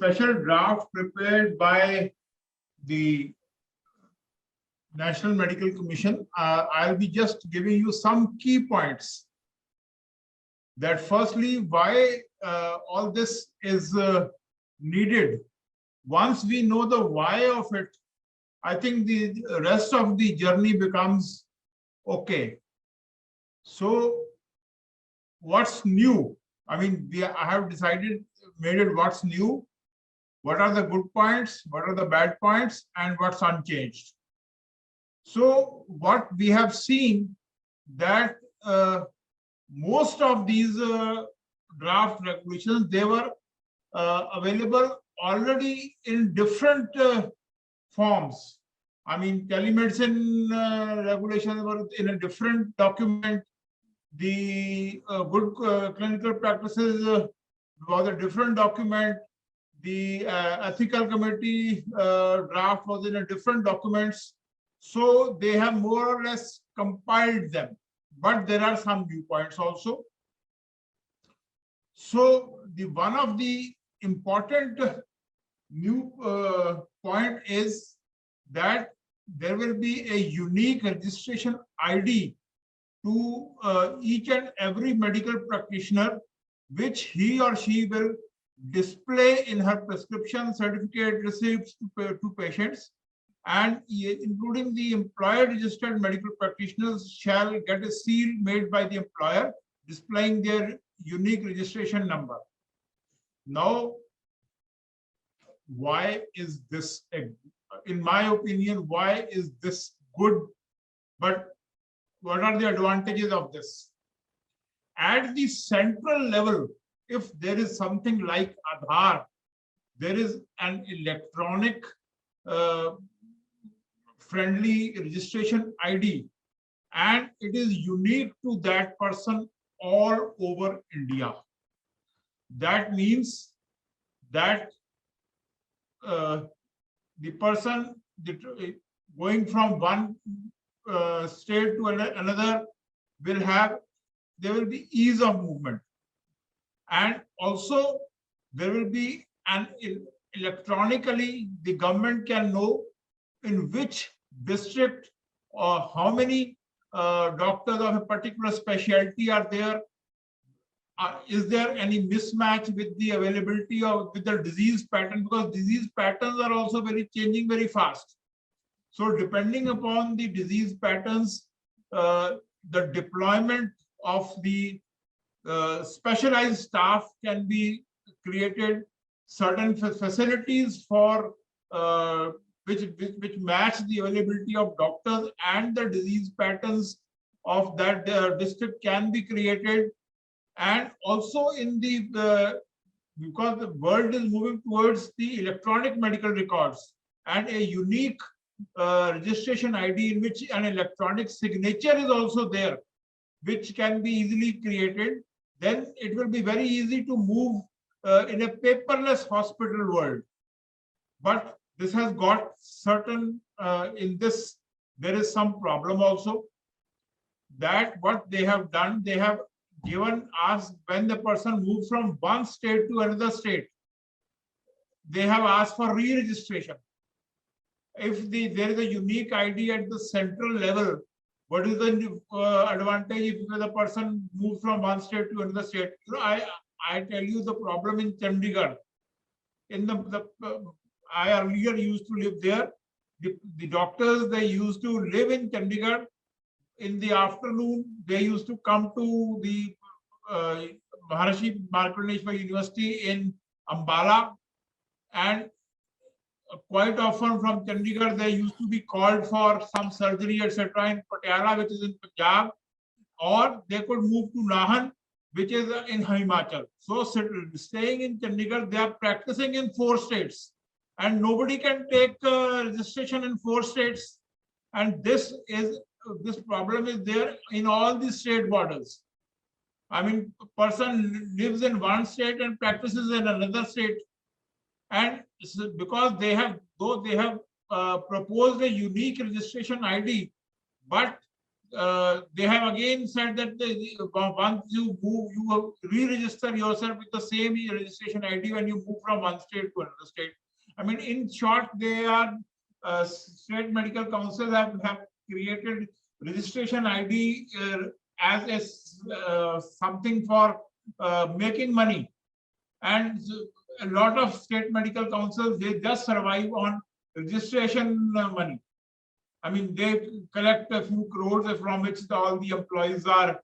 special draft prepared by the National Medical Commission. I'll be just giving you some key points. That firstly, why all this is needed. Once we know the why of it, I think the rest of the journey becomes okay. So what's new? I mean, I have made it what's new, what are the good points, what are the bad points, and what's unchanged. So what we have seen that most of these draft regulations, they were available already in different forms. I mean, telemedicine regulations were in a different document. The good clinical practices was a different document. The ethical committee draft was in a different documents. So they have more or less compiled them, but there are some viewpoints also. So one of the important new point is that there will be a unique registration ID to each and every medical practitioner, which he or she will display in her prescription certificate receipts to patients, and including the employer registered medical practitioners shall get a seal made by the employer displaying their unique registration number. Now, why is this, in my opinion, why is this good? But what are the advantages of this? At the central level, if there is something like Aadhaar, there is an electronic friendly registration ID, and it is unique to that person all over India. That means that the person going from one state to another there will be ease of movement, and also there will be electronically the government can know in which district or how many doctors of a particular specialty are there. Is there any mismatch with the availability of with the disease pattern, because disease patterns are also changing very fast. So depending upon the disease patterns, the deployment of the specialized staff can be created. Certain facilities for which match the availability of doctors and the disease patterns of that district can be created. And also in the because the world is moving towards the electronic medical records, and a unique registration ID in which an electronic signature is also there, which can be easily created, then it will be very easy to move in a paperless hospital world. But this has got certain, in this, there is some problem also, that what they have done, they have given us, when the person moves from one state to another state, they have asked for re-registration. If there is a unique ID at the central level, what is the advantage if the person moves from one state to another state? You know, I tell you the problem in Chandigarh. I earlier used to live there. The doctors, they used to live in Chandigarh. In the afternoon, they used to come to the Maharishi Markandeeshwar University in Ambala, and quite often from Chandigarh, they used to be called for some surgery, etc. in Patiala, which is in Punjab, or they could move to Nahan, which is in Himachal. So staying in Chandigarh, they are practicing in 4 states, and nobody can take registration in 4 states. And this problem is there in all the state borders. I mean, a person lives in one state and practices in another state. And because they have, though they have proposed a unique registration ID, but they have again said that once you move, you re-register yourself with the same registration ID when you move from one state to another state. I mean, in short, they are state medical councils have created registration ID as something for making money, and a lot of state medical councils, they just survive on registration money. I mean, they collect a few crores from which all the employees are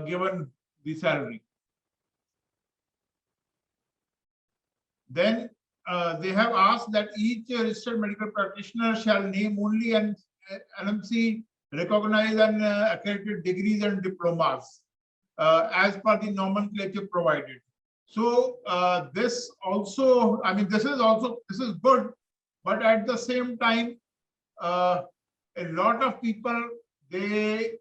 given the salary. Then they have asked that each registered medical practitioner shall name only an NMC recognized and accredited degrees and diplomas as per the nomenclature provided. So this also, I mean, this is good, but at the same time, a lot of people, they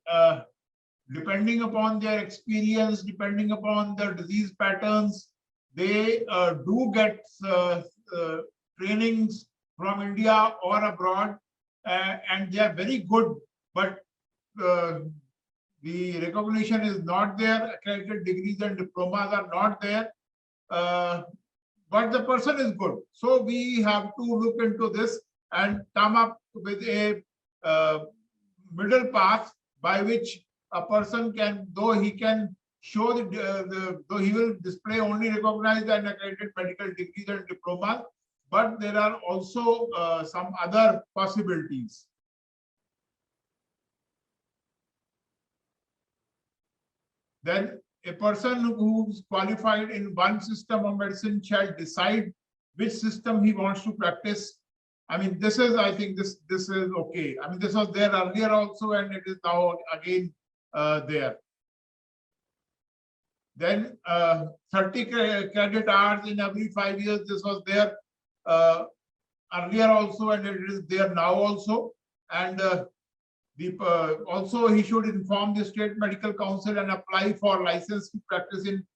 depending upon their experience, depending upon their disease patterns, they do get trainings from India or abroad, and they are very good, but the recognition is not there, accredited degrees and diplomas are not there, but the person is good. So we have to look into this and come up with a middle path by which a person can, though he can show though he will display only recognized and accredited medical degrees and diplomas, but there are also some other possibilities. Then a person who's qualified in one system of medicine shall decide which system he wants to practice. I mean, this is, I think this is okay. I mean, this was there earlier also, and it is now again there. Then 30 credit hours in every 5 years. This was there earlier also, and it is there now also. And also he should inform the state medical council and apply for license to practice in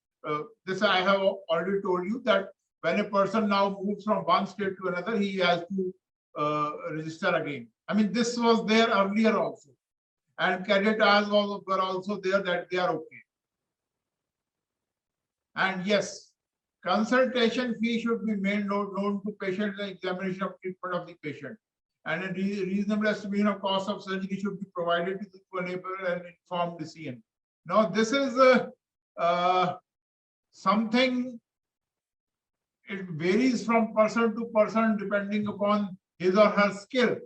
this. I have already told you that when a person now moves from one state to another, he has to register again. I mean, this was there earlier also, and credit hours were also there, that they are okay. And yes, consultation fee should be made known to patient and examination of treatment of the patient. And a reasonable estimation of cost of surgery should be provided to enable an informed decision. Now, this is something, it varies from person to person depending upon his or her skill,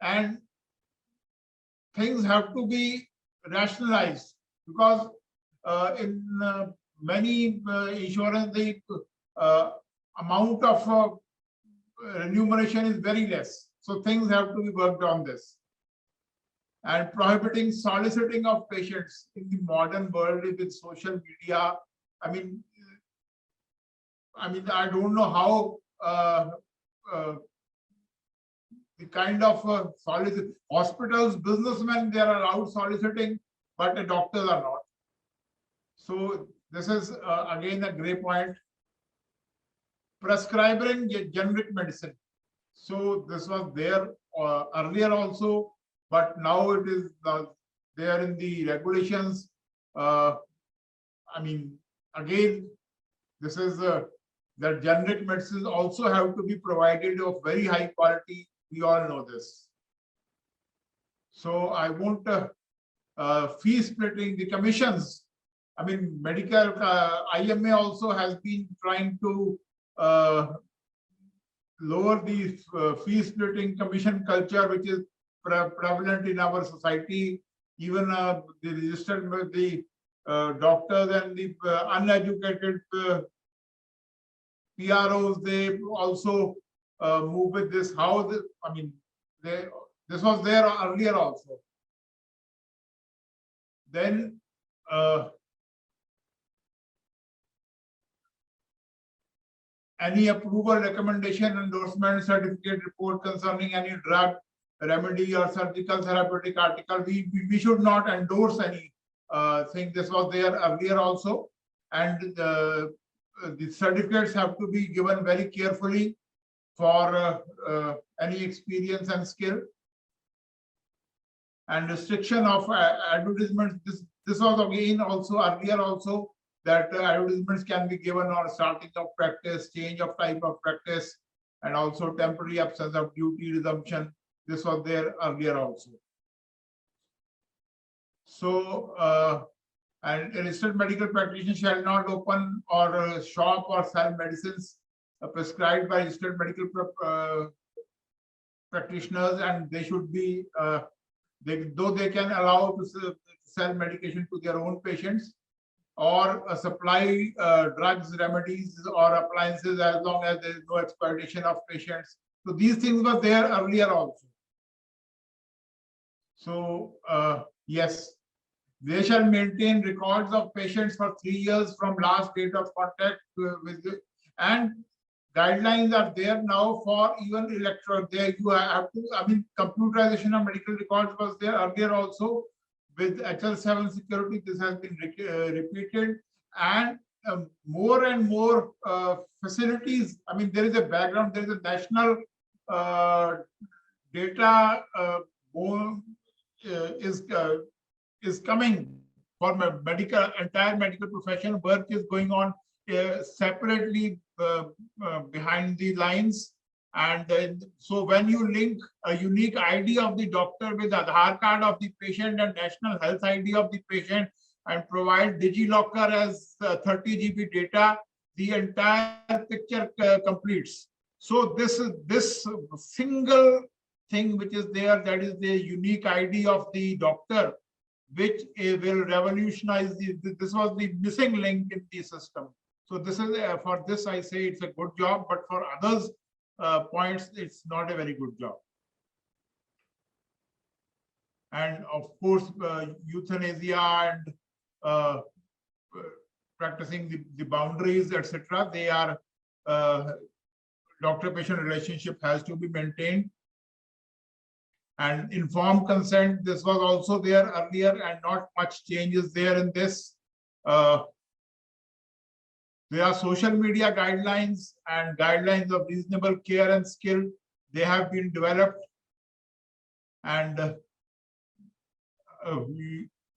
and things have to be rationalized, because in many insurance, the amount of remuneration is very less. So things have to be worked on this. And prohibiting soliciting of patients in the modern world with social media. I mean, I don't know how the kind of solicit hospitals, businessmen, they are allowed soliciting, but the doctors are not. So this is again a grey point. Prescribing generic medicine. So this was there earlier also, but now it is there in the regulations. I mean, again, this is that generic medicines also have to be provided of very high quality. We all know this. So I won't fee splitting the commissions. I mean, medical IMA also has been trying to lower the fee splitting commission culture, which is prevalent in our society. Even the registered the doctors and the uneducated PROs, they also move with this. How this? I mean, this was there earlier also. Then any approval, recommendation, endorsement, certificate, report concerning any drug, remedy, or surgical therapeutic article, we should not endorse any thing. This was there earlier also, and the certificates have to be given very carefully for any experience and skill. and restriction of advertisements. This was again also earlier also that advertisements can be given on starting of practice, change of type of practice, and also temporary absence of duty resumption. This was there earlier also. So, and a registered medical practitioner shall not open or shop or sell medicines prescribed by registered medical practitioners, and they should be, though they can allow to sell medication to their own patients or supply drugs, remedies, or appliances as long as there is no exploitation of patients. So these things were there earlier also. So yes, they shall maintain records of patients for 3 years from last date of contact with the, and guidelines are there now for even electronic. There you have to, I mean, computerization of medical records was there earlier also. With HL7 security, this has been repeated, and more and more facilities. I mean, there is a background. There is a national data is coming for medical, entire medical profession. Work is going on separately behind the lines. And so when you link a unique ID of the doctor with Aadhaar card of the patient and national health ID of the patient and provide DigiLocker as 30 GB data, the entire picture completes. So this single thing which is there, that is the unique ID of the doctor, which will revolutionize this was the missing link in the system. So this is for this I say it's a good job, but for others points it's not a very good job. And of course euthanasia and practicing the boundaries, etc., they are doctor-patient relationship has to be maintained. And informed consent, this was also there earlier, and not much changes there in this. There are social media guidelines and guidelines of reasonable care and skill. They have been developed, and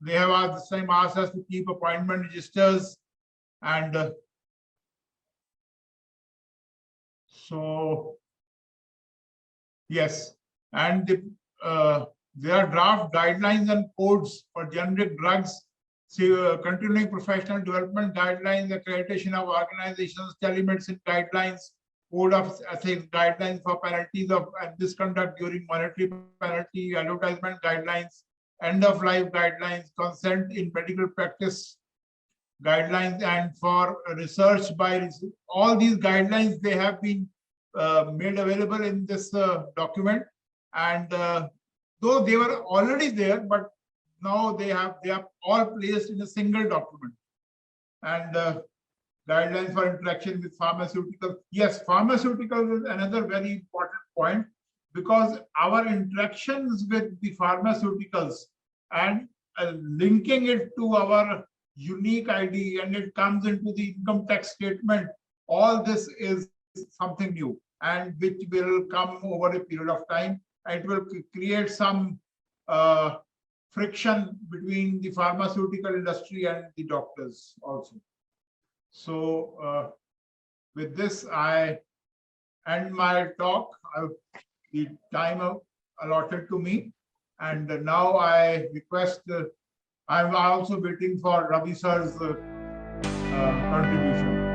they have at this time asked us to keep appointment registers, and so yes, and there are draft guidelines and codes for generic drugs, continuing professional development guidelines, accreditation of organizations, telemedicine guidelines, code of ethics guidelines for penalties of misconduct during monetary penalty, advertisement guidelines, end of life guidelines, consent in medical practice guidelines, and for research by all these guidelines, they have been made available in this document. And though they were already there, but now they are all placed in a single document. And guidelines for interaction with pharmaceuticals. Yes, pharmaceuticals is another very important point, because our interactions with the pharmaceuticals and linking it to our unique ID, and it comes into the income tax statement, all this is something new and which will come over a period of time. It will create some friction between the pharmaceutical industry and the doctors also. So with this, I end my talk. The time allotted to me, and now I request. I'm also waiting for Ravi sir's contribution.